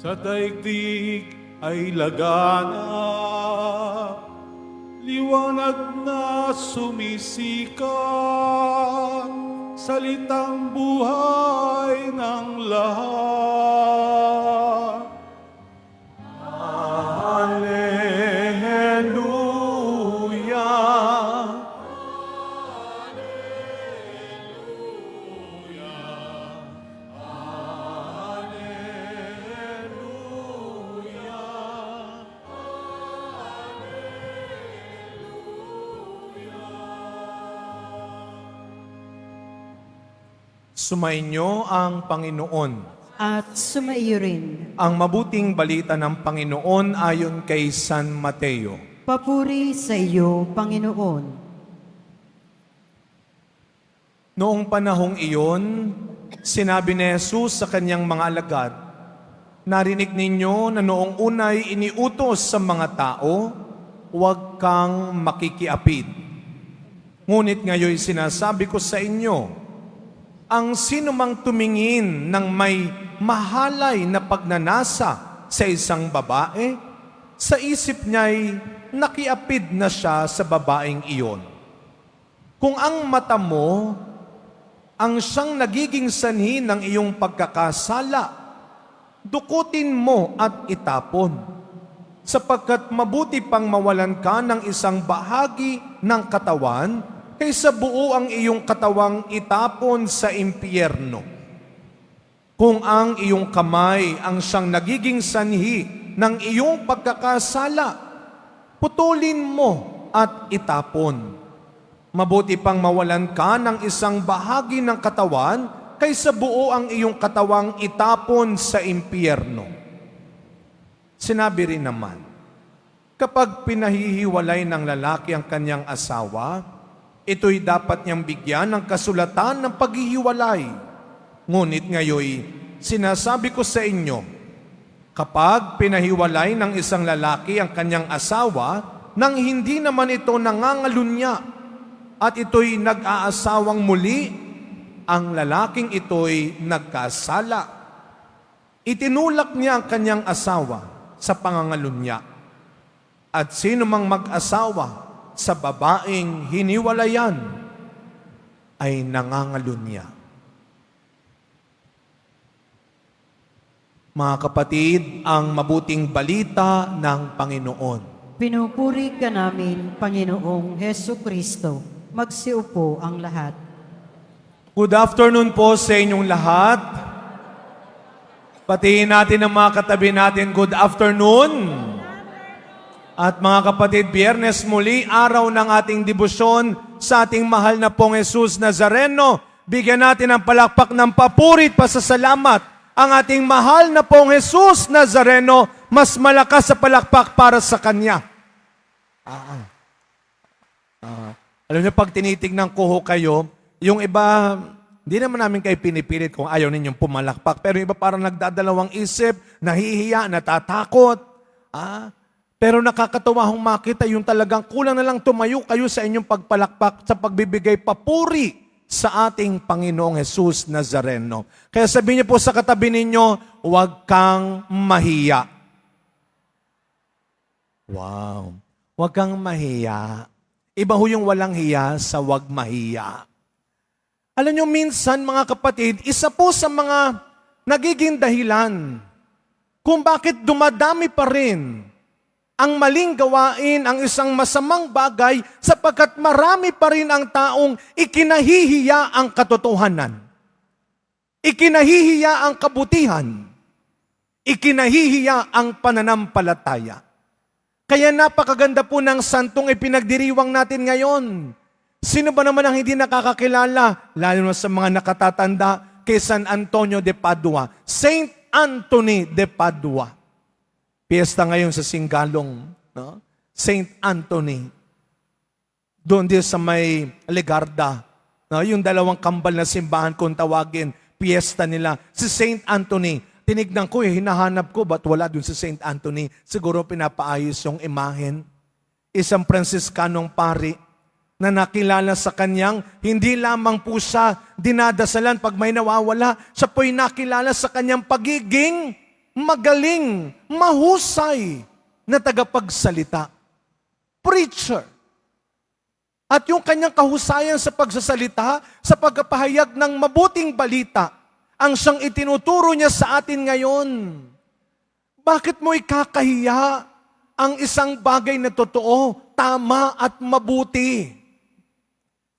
sa daigdig ay lagana, liwanag na sumisikat, salitang buhay ng lahat. Hallelujah. Sumainyo ang Panginoon. At sumaiyo rin. Ang mabuting balita ng Panginoon ayon kay San Mateo. Papuri sa iyo, Panginoon. Noong panahong iyon, sinabi ni Jesus sa kanyang mga alagad, narinig ninyo na noong unay iniutos sa mga tao, huwag kang makikiapid. Ngunit ngayon sinasabi ko sa inyo, ang sinumang tumingin ng may mahalay na pagnanasa sa isang babae, sa isip niya'y nakiapid na siya sa babaeng iyon. Kung ang mata mo ang siyang nagiging sanhi ng iyong pagkakasala, dukutin mo at itapon, sapagkat mabuti pang mawalan ka ng isang bahagi ng katawan kaysa buo ang iyong katawang itapon sa impyerno. Kung ang iyong kamay ang siyang nagiging sanhi ng iyong pagkakasala, putulin mo at itapon. Mabuti pang mawalan ka ng isang bahagi ng katawan kaysa buo ang iyong katawang itapon sa impyerno. Sinabi rin naman, kapag pinahihiwalay ng lalaki ang kanyang asawa, ito'y dapat niyang bigyan ng kasulatan ng paghihiwalay. Ngunit ngayon, sinasabi ko sa inyo, kapag pinahiwalay ng isang lalaki ang kanyang asawa, nang hindi naman ito nangangalunya, at ito'y nag-aasawang muli, ang lalaking ito'y nagkasala. Itinulak niya ang kanyang asawa sa pangangalunya. At sino mang mag-asawa sa babaeng hiniwalayan ay nangangalunya. Mga kapatid, ang mabuting balita ng Panginoon. Pinupuri ka namin, Panginoong Heso Kristo. Magsiupo ang lahat. Good afternoon po sa inyong lahat. Patiin natin ang mga katabi natin, good afternoon. At mga kapatid, Biyernes muli, araw ng ating debosyon sa ating mahal na pong Jesus Nazareno. Bigyan natin ng palakpak ng papuri at pasasalamat ang ating mahal na pong Jesus Nazareno. Mas malakas sa palakpak para sa Kanya. Alam niyo, pag tinitignan ko kayo, yung iba, hindi naman namin kayo pinipilit kung ayaw ninyong pumalakpak. Pero yung iba parang nagdadalawang isip, nahihiya, natatakot. Pero nakakatawa hong makita yung talagang kulang na lang tumayo kayo sa inyong pagpalakpak sa pagbibigay papuri sa ating Panginoong Jesus Nazareno. Kaya sabihin niyo po sa katabi ninyo, huwag kang mahiya. Wow. Huwag kang mahiya. Iba ho yung walang hiya sa huwag mahiya. Alam niyo, minsan mga kapatid, isa po sa mga nagiging dahilan kung bakit dumadami pa rin ang maling gawain, ang isang masamang bagay, sapagkat marami pa rin ang taong ikinahihiya ang katotohanan. Ikinahihiya ang kabutihan. Ikinahihiya ang pananampalataya. Kaya napakaganda po ng santong ipinagdiriwang natin ngayon. Sino ba naman ang hindi nakakakilala, lalo na sa mga nakatatanda, kay San Antonio de Padua, Saint Anthony de Padua. Piyesta ngayon sa Singalong, no? Saint Anthony. Doon din sa may Legarda, no? Yung dalawang kambal na simbahan kung tawagin, piyesta nila. Si Saint Anthony, tinignan ko hinahanap ko, ba't wala doon si Saint Anthony? Siguro pinapaayos yung imahen. Isang Fransiskanong pari na nakilala sa kanyang, hindi lamang po siya dinadasalan pag may nawawala, siya po'y nakilala sa kanyang pagiging magaling, mahusay na tagapagsalita. Preacher. At yung kanyang kahusayan sa pagsasalita, sa pagpapahayag ng mabuting balita, ang siyang itinuturo niya sa atin ngayon. Bakit mo ikakahiya ang isang bagay na totoo, tama at mabuti?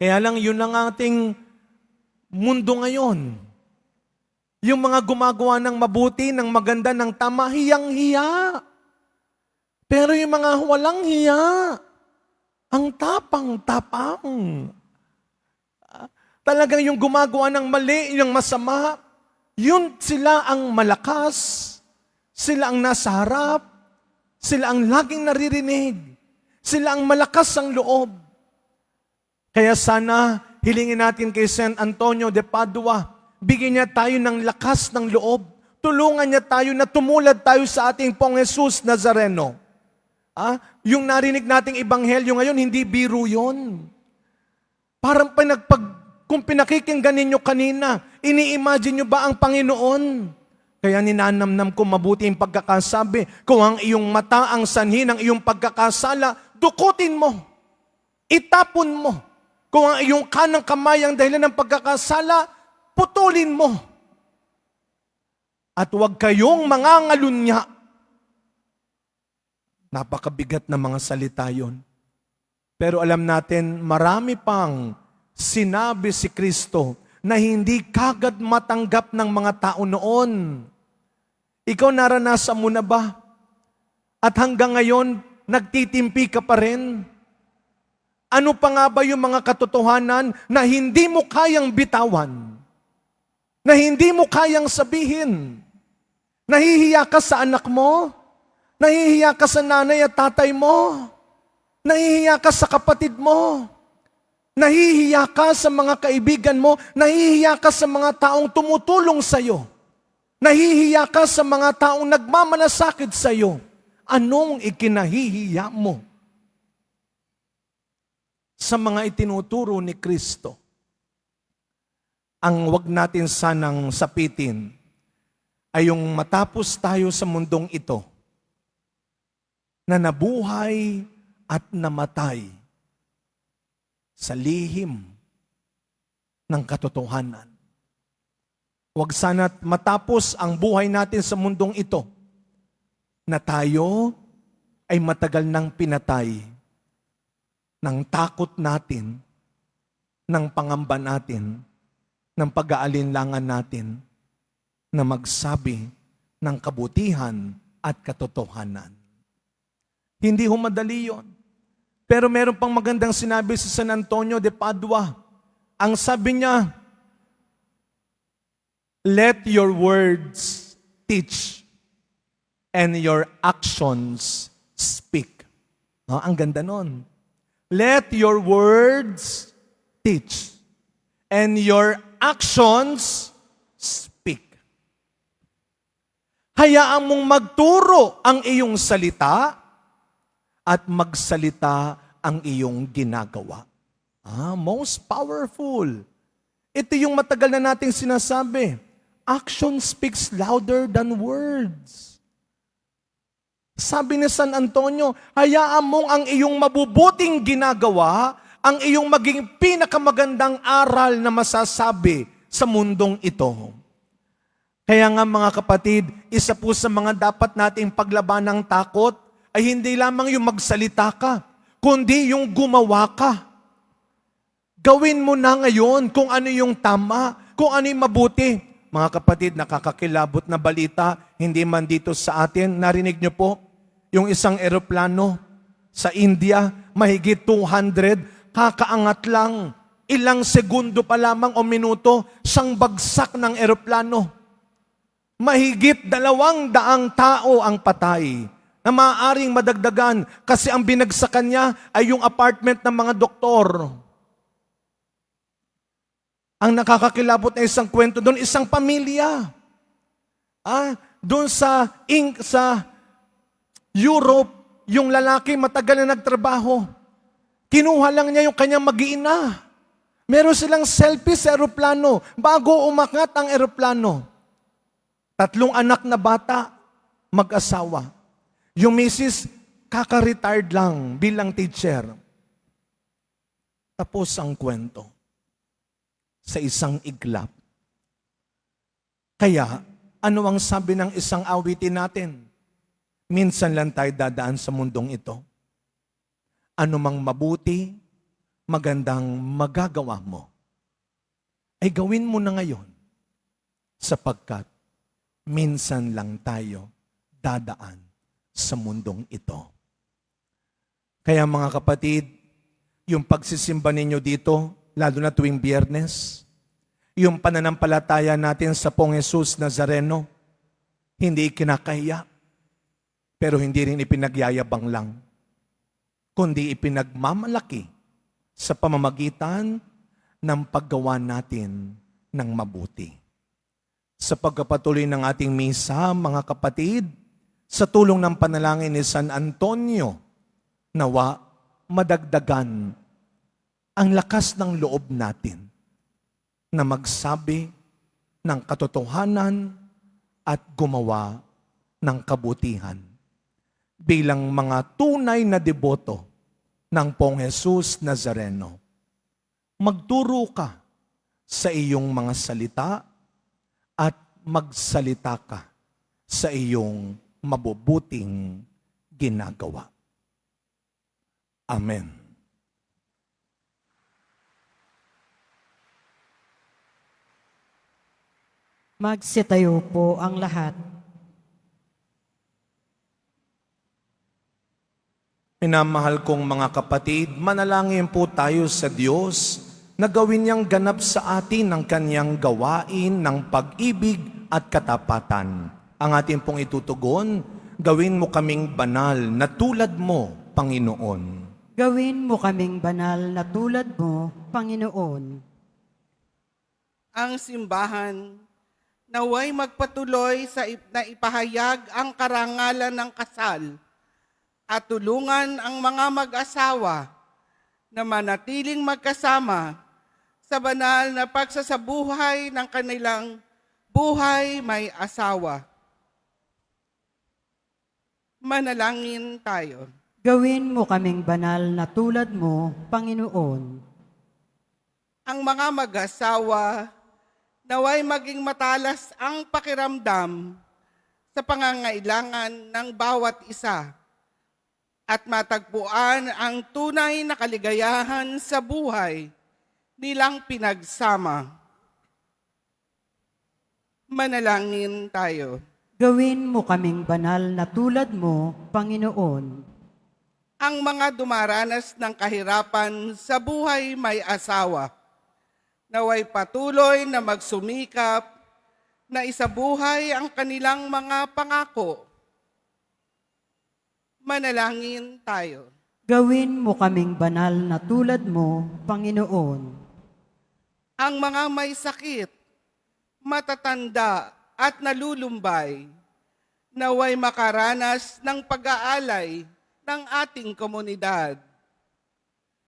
Kaya lang yun ang ating mundo ngayon. Yung mga gumagawa ng mabuti, ng maganda, ng tama, hiyang-hiya. Pero yung mga walang hiya, ang tapang-tapang. Talagang yung gumagawa ng mali, yung masama, yun sila ang malakas, sila ang nasa harap, sila ang laging naririnig, sila ang malakas ang loob. Kaya sana, hilingin natin kay Saint Antonio de Padua, bigyan niya tayo ng lakas ng loob, tulungan niya tayo na tumulad tayo sa ating Pong Jesus Nazareno. Yung narinig nating ebanghelyo ngayon, hindi biro yun. Parang kung pinakikinggan ninyo kanina, ini-imagine nyo ba ang Panginoon? Kaya ninanamnam ko mabuti yung pagkakasabi, kung ang iyong mata ang sanhi ng iyong pagkakasala, dukutin mo, itapon mo. Kung ang iyong kanang kamay ang dahilan ng pagkakasala, putulin mo. At huwag kayong mangangalunya. Napakabigat na mga salita yon. Pero alam natin, marami pang sinabi si Kristo na hindi kagad matanggap ng mga tao noon. Ikaw naranasan mo na ba? At hanggang ngayon, nagtitimpi ka pa rin? Ano pa nga ba yung mga katotohanan na hindi mo kayang bitawan? Na hindi mo kayang sabihin? Nahihiya ka sa anak mo? Nahihiya ka sa nanay at tatay mo. Nahihiya ka sa kapatid mo. Nahihiya ka sa mga kaibigan mo. Nahihiya ka sa mga taong tumutulong sa iyo. Nahihiya ka sa mga taong nagmamalasakit sa iyo. Anong ikinahihiya mo? Sa mga itinuturo ni Kristo, ang wag natin sanang sapitin ay yung matapos tayo sa mundong ito, na nabuhay at namatay sa lihim ng katotohanan. Huwag sana't matapos ang buhay natin sa mundong ito na tayo ay matagal nang pinatay ng takot natin, ng pangamba natin, ng pag-aalinlangan natin na magsabi ng kabutihan at katotohanan. Hindi ho madali yun. Pero meron pang magandang sinabi si San Antonio de Padua. Ang sabi niya, let your words teach and your actions speak. Ang ganda nun. Let your words teach and your actions speak. Hayaan mong magturo ang iyong salita at magsalita ang iyong ginagawa. Most powerful. Ito yung matagal na nating sinasabi. Action speaks louder than words. Sabi ni San Antonio, hayaan mong ang iyong mabubuting ginagawa, ang iyong maging pinakamagandang aral na masasabi sa mundong ito. Kaya nga mga kapatid, isa po sa mga dapat nating paglaban ng takot ay hindi lamang yung magsalita ka, kundi yung gumawa ka. Gawin mo na ngayon kung ano yung tama, kung ano yung mabuti. Mga kapatid, nakakakilabot na balita, hindi man dito sa atin. Narinig niyo po, yung isang eroplano sa India, mahigit 200, kakaangat lang. Ilang segundo pa lamang o minuto, siyang bagsak ng eroplano. Mahigit 200 tao ang patay na maaaring madagdagan kasi ang binagsakan niya ay yung apartment ng mga doktor. Ang nakakakilabot na isang kwento doon, isang pamilya. Doon sa Europe, yung lalaki matagal na nagtrabaho. Kinuha lang niya yung kanyang mag-iina. Meron silang selfie sa eroplano bago umakyat ang eroplano. 3 anak na bata, mag-asawa. Yung misis, kaka-retired lang bilang teacher. Tapos ang kwento sa isang iglap. Kaya, ano ang sabi ng isang awitin natin? Minsan lang tayo dadaan sa mundong ito. Ano mang mabuti, magandang magagawa mo, ay gawin mo na ngayon sapagkat minsan lang tayo dadaan sa mundong ito. Kaya mga kapatid, yung pagsisimba ninyo dito, lalo na tuwing Biyernes, yung pananampalataya natin sa Pong Jesus Nazareno, hindi kinakahiya, pero hindi rin ipinagyayabang lang, kundi ipinagmamalaki sa pamamagitan ng paggawa natin ng mabuti. Sa pagkapatuloy ng ating misa, mga kapatid, sa tulong ng panalangin ni San Antonio, nawa madagdagan ang lakas ng loob natin na magsabi ng katotohanan at gumawa ng kabutihan. Bilang mga tunay na deboto ng Pong Jesus Nazareno, magturo ka sa iyong mga salita at magsalita ka sa iyong mabubuting ginagawa. Amen. Magsitayo po ang lahat. Minamahal kong mga kapatid, manalangin po tayo sa Diyos na gawin niyang ganap sa atin ang kanyang gawain ng pag-ibig at katapatan. Ang ating pong itutugon, gawin mo kaming banal na tulad mo, Panginoon. Gawin mo kaming banal na tulad mo, Panginoon. Ang simbahan naway magpatuloy sa na ipahayag ang karangalan ng kasal at tulungan ang mga mag-asawa na manatiling magkasama sa banal na pagsasabuhay ng kanilang buhay may asawa. Manalangin tayo. Gawin mo kaming banal na tulad mo, Panginoon. Ang mga mag-asawa naway maging matalas ang pakiramdam sa pangangailangan ng bawat isa at matagpuan ang tunay na kaligayahan sa buhay nilang pinagsama. Manalangin tayo. Gawin mo kaming banal na tulad mo, Panginoon. Ang mga dumaranas ng kahirapan sa buhay may asawa, naway patuloy na magsumikap na isabuhay ang kanilang mga pangako. Manalangin tayo. Gawin mo kaming banal na tulad mo, Panginoon. Ang mga may sakit, matatanda at nalulumbay, naway makaranas ng pag-aalay ng ating komunidad.